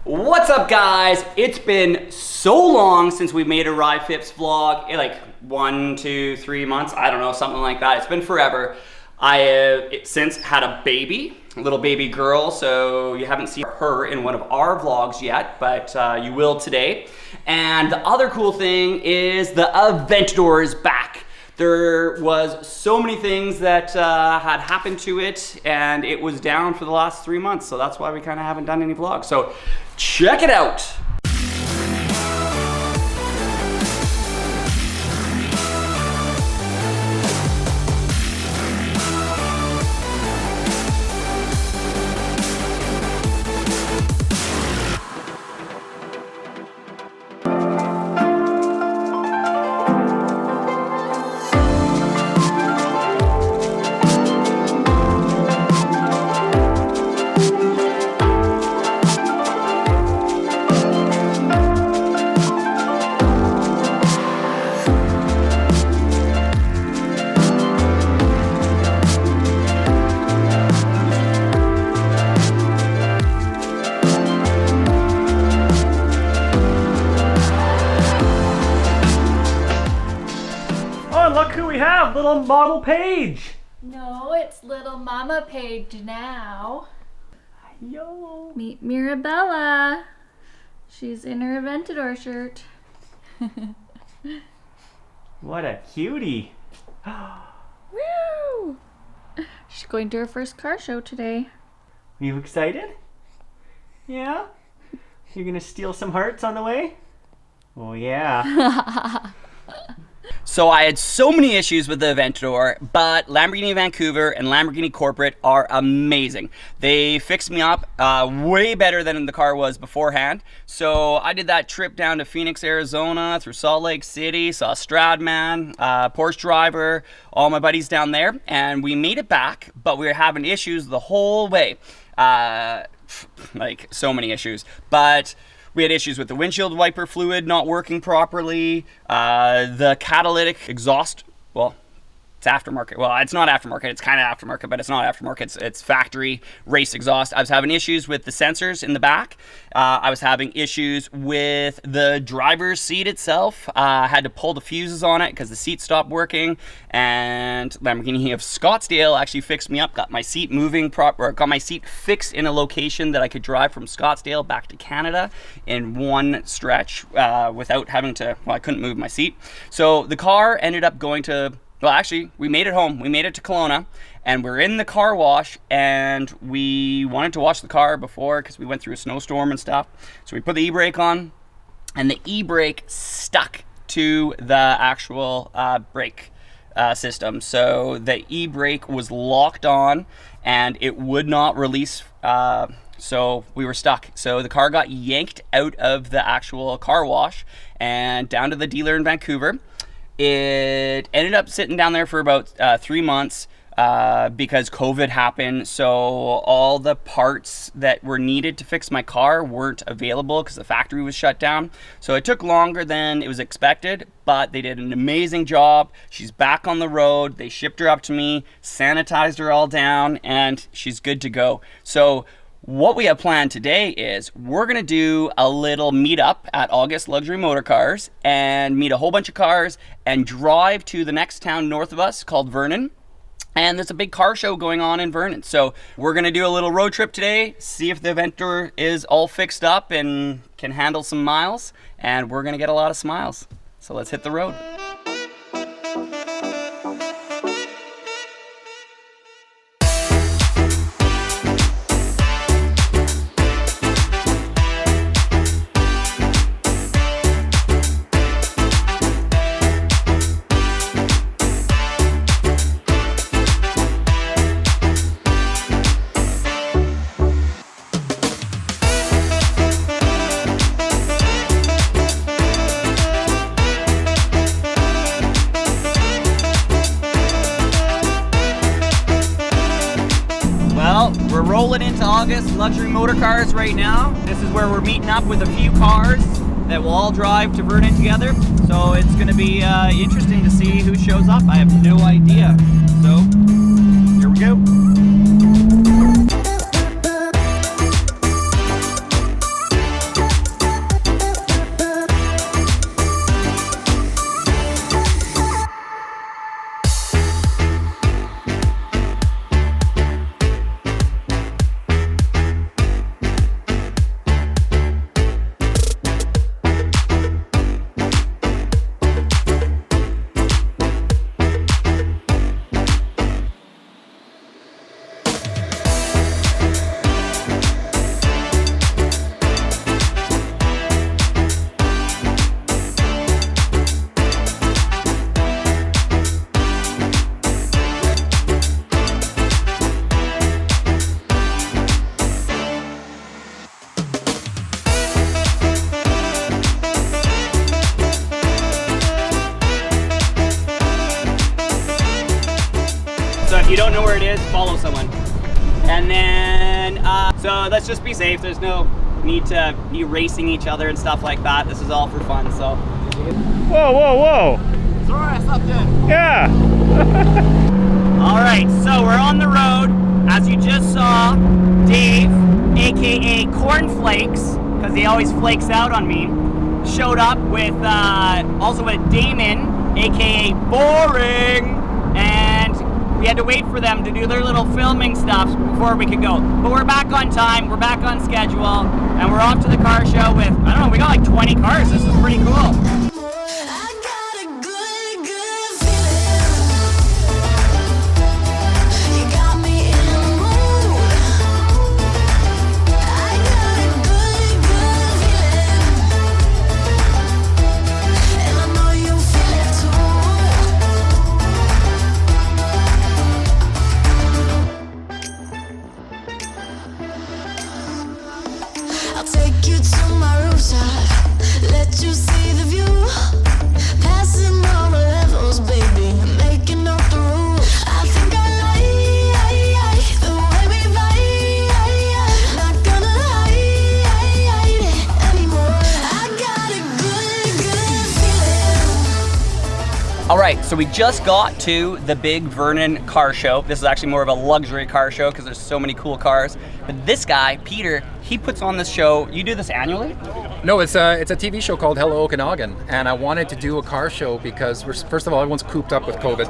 What's up, guys? It's been so long since we made a RyFips vlog, like 1, 2, 3 months, I don't know, something like that. It's been forever. I have since had a baby, a little baby girl, so you haven't seen her in one of our vlogs yet, but you will today. And the other cool thing is the Aventador is back. There was so many things that had happened to it, and it was down for the last 3 months, so that's why we kind of haven't done any vlogs. So check it out. Look who we have, little model Paige. No, it's little Mama Paige now. Yo. Meet Mirabella. She's in her Aventador shirt. What a cutie. Woo! She's going to her first car show today. Are you excited? Yeah? You're gonna steal some hearts on the way? Oh yeah. So I had so many issues with the Aventador, but Lamborghini Vancouver and Lamborghini Corporate are amazing. They fixed me up way better than the car was beforehand. So I did that trip down to Phoenix, Arizona, through Salt Lake City, saw Stradman, Porsche driver, all my buddies down there, and we made it back, but we were having issues the whole way. Like so many issues, but we had issues with the windshield wiper fluid not working properly, the catalytic exhaust, well, it's aftermarket. Well, it's not aftermarket, it's kind of aftermarket, but it's not aftermarket, it's factory race exhaust. I was having issues with the sensors in the back. I was having issues with the driver's seat itself. I had to pull the fuses on it because the seat stopped working, and Lamborghini of Scottsdale actually fixed me up, got my seat moving got my seat fixed in a location that I could drive from Scottsdale back to Canada in one stretch without having to, well, I couldn't move my seat. So the car ended up going to, well, actually, we made it home. We made it to Kelowna, and we're in the car wash, and we wanted to wash the car before because we went through a snowstorm and stuff. So we put the e-brake on, and the e-brake stuck to the actual brake system. So the e-brake was locked on, and it would not release. So we were stuck. So the car got yanked out of the actual car wash and down to the dealer in Vancouver. It ended up sitting down there for about 3 months because COVID happened. So all the parts that were needed to fix my car weren't available because the factory was shut down. So it took longer than it was expected, but they did an amazing job. She's back on the road. They shipped her up to me, sanitized her all down, and she's good to go. So what we have planned today is we're gonna do a little meetup at August Luxury Motor Cars and meet a whole bunch of cars and drive to the next town north of us called Vernon. And there's a big car show going on in Vernon. So we're gonna do a little road trip today, see if the Aventador is all fixed up and can handle some miles, and we're gonna get a lot of smiles. So let's hit the road. We're rolling into August Luxury Motor Cars right now. This is where we're meeting up with a few cars that will all drive to Vernon together. So it's going to be interesting to see who shows up. I have no idea. So here we go. don't know where it is, follow someone. And then, so let's just be safe. There's no need to be racing each other and stuff like that. This is all for fun, so. Whoa, whoa, whoa. It's alright, I slept in. Yeah. All right, so we're on the road. As you just saw, Dave, AKA Cornflakes, because he always flakes out on me, showed up with, also with Damon, AKA Boring, and we had to wait for them to do their little filming stuff before we could go. But we're back on time, we're back on schedule, and we're off to the car show with, I don't know, we got like 20 cars. This is pretty cool. I'll take you to my rooftop, let you see the view, passing all the levels, baby, making up the rules. I think I like the way we vibe, not gonna hide it anymore. I got a good feeling. All right, so we just got to the Big Vernon car show. This is actually more of a luxury car show because there's so many cool cars. But this guy, Peter, he puts on this show. You do this annually? No, it's a TV show called Hello Okanagan, and I wanted to do a car show because first of all, everyone's cooped up with COVID,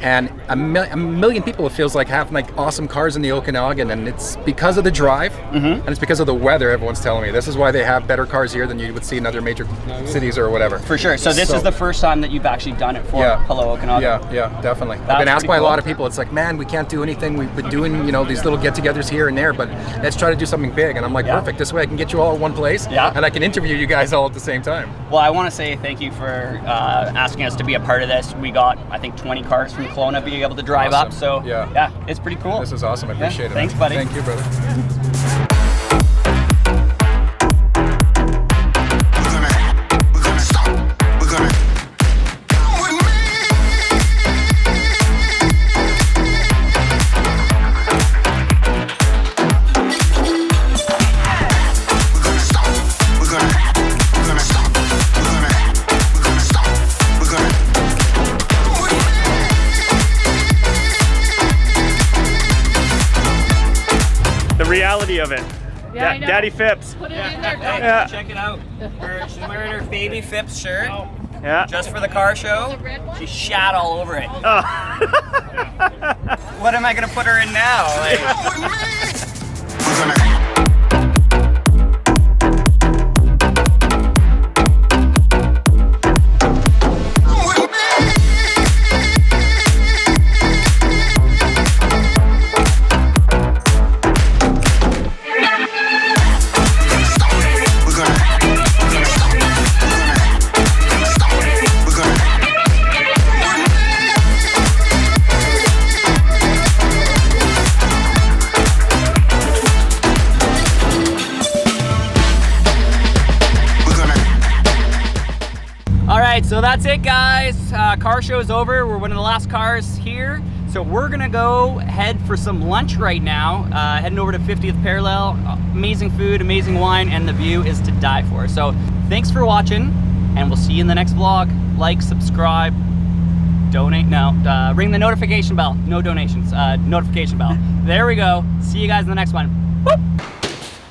and a million people, it feels like, have like awesome cars in the Okanagan, and it's because of the drive, and it's because of the weather. Everyone's telling me this is why they have better cars here than you would see in other major cities or whatever. For sure. So this is the first time that you've actually done it for Hello Okanagan. Yeah, definitely. I've been asked by a lot of people. It's like, man, we can't do anything. We've been doing, these little get-togethers here and there, but let's try to do something big. And I'm like, perfect. This way I can get you all in one place, and I can interview you guys all at the same time. Well, I want to say thank you for asking us to be a part of this. We got, I think, 20 cars from Kelowna being able to drive up. So yeah, it's pretty cool. This is awesome. I appreciate it. Thanks, buddy. Thank you, brother. Reality of it. Yeah, I know. Daddy Fips. Put it in there, Doc. Yeah. Check it out. She's wearing her Babyfips shirt Yeah. just for the car show. The red one? She shat all over it. Oh. What am I going to put her in now? So that's it, guys. Car show is over. We're one of the last cars here. So we're gonna go head for some lunch right now. Heading over to 50th Parallel. Amazing food, amazing wine, and the view is to die for. So thanks for watching, and we'll see you in the next vlog. Like, subscribe, donate. No, ring the notification bell. No donations. Notification bell. There we go. See you guys in the next one. Boop.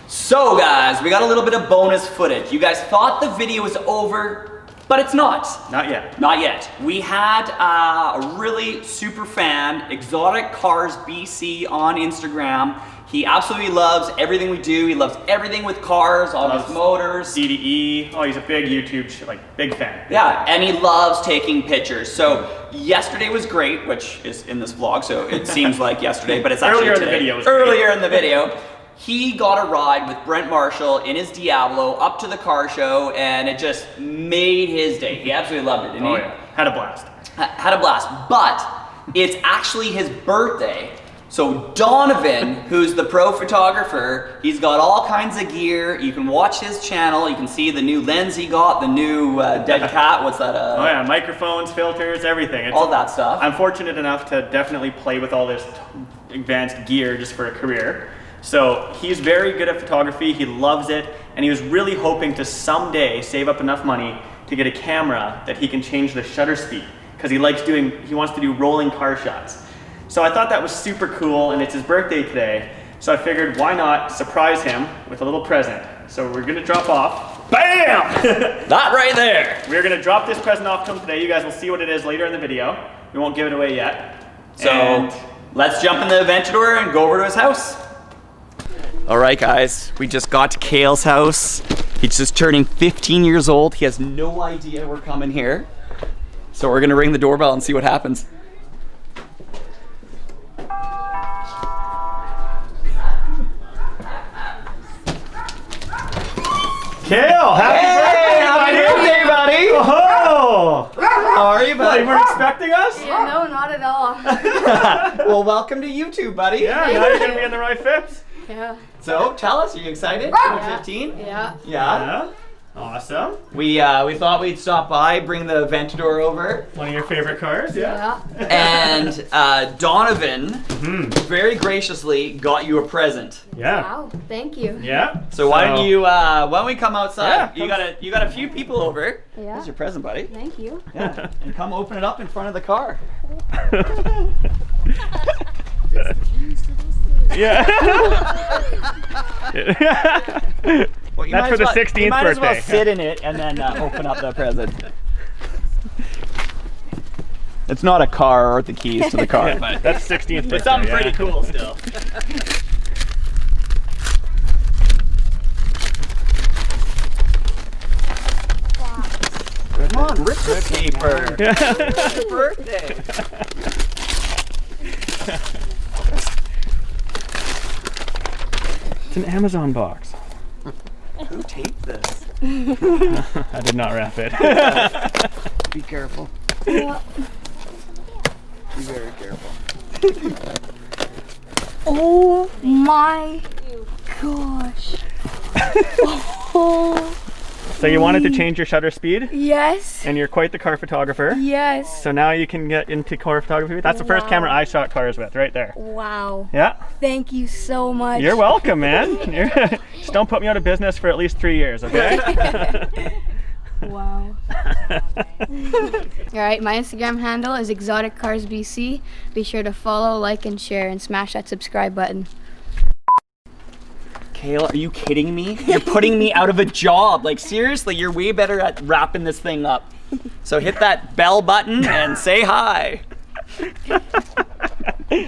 So guys, we got a little bit of bonus footage. You guys thought the video was over, but it's not. Not yet. Not yet. We had a really super fan, Exotic Cars BC on Instagram. He absolutely loves everything we do. He loves everything with cars, all his motors. DDE. Oh, he's a big YouTube, big fan. Yeah, and he loves taking pictures. So yesterday was great, which is in this vlog, so it seems like yesterday, but it's actually Earlier in today. the video was Earlier in the video. He got a ride with Brent Marshall in his Diablo up to the car show, and it just made his day. He absolutely loved it, didn't he? Oh yeah, had a blast. Had a blast, but it's actually his birthday. So Donovan, who's the pro photographer, he's got all kinds of gear. You can watch his channel. You can see the new lens he got, the new dead cat. What's that? Oh yeah, microphones, filters, everything. All that stuff. I'm fortunate enough to definitely play with all this advanced gear just for a career. So he's very good at photography. He loves it, and he was really hoping to someday save up enough money to get a camera that he can change the shutter speed, because he wants to do rolling car shots. So I thought that was super cool, and it's his birthday today. So I figured, why not surprise him with a little present? So we're gonna drop off, BAM! That right there. We're gonna drop this present off to him today. You guys will see what it is later in the video. We won't give it away yet. So let's jump in the Aventador and go over to his house. All right, guys, we just got to Kale's house. He's just turning 15 years old. He has no idea we're coming here. So we're gonna ring the doorbell and see what happens. Kale, happy birthday, buddy! Oh! How are you, buddy? You weren't expecting us? Yeah, no, not at all. Well, welcome to YouTube, buddy. Yeah, now you're gonna be in the RyFips. Yeah. So, tell us, are you excited? Turning 15? Yeah. Yeah. Awesome. We thought we'd stop by, bring the Aventador over. One of your favorite cars, yeah. And Donovan very graciously got you a present. Yeah. Wow, thank you. Yeah. So why don't we come outside? Yeah, You got a few people over. Yeah. Here's your present, buddy. Thank you. Yeah. And come open it up in front of the car. Yeah. Well, That's for the 16th you might as well birthday. sit in it and then open up the present. It's not a car or the keys to the car, but That's 16th birthday. it's something yeah. pretty cool still. Come on, rip the paper. It's your birthday. It's an Amazon box. Who taped this? I did not wrap it. Be careful. Yeah. Be very careful. Oh my gosh. Oh. So you wanted to change your shutter speed, Yes. and you're quite the car photographer. Yes. So now you can get into car photography. That's the first Wow. camera I shot cars with, right there. Wow. Yeah. Thank you so much. You're welcome, man. Just don't put me out of business for at least 3 years, okay? Wow. Alright, my Instagram handle is exoticcarsbc. Be sure to follow, like, and share, and smash that subscribe button. Kale, are you kidding me? You're putting me out of a job. Like, seriously, you're way better at wrapping this thing up. So hit that bell button and say hi.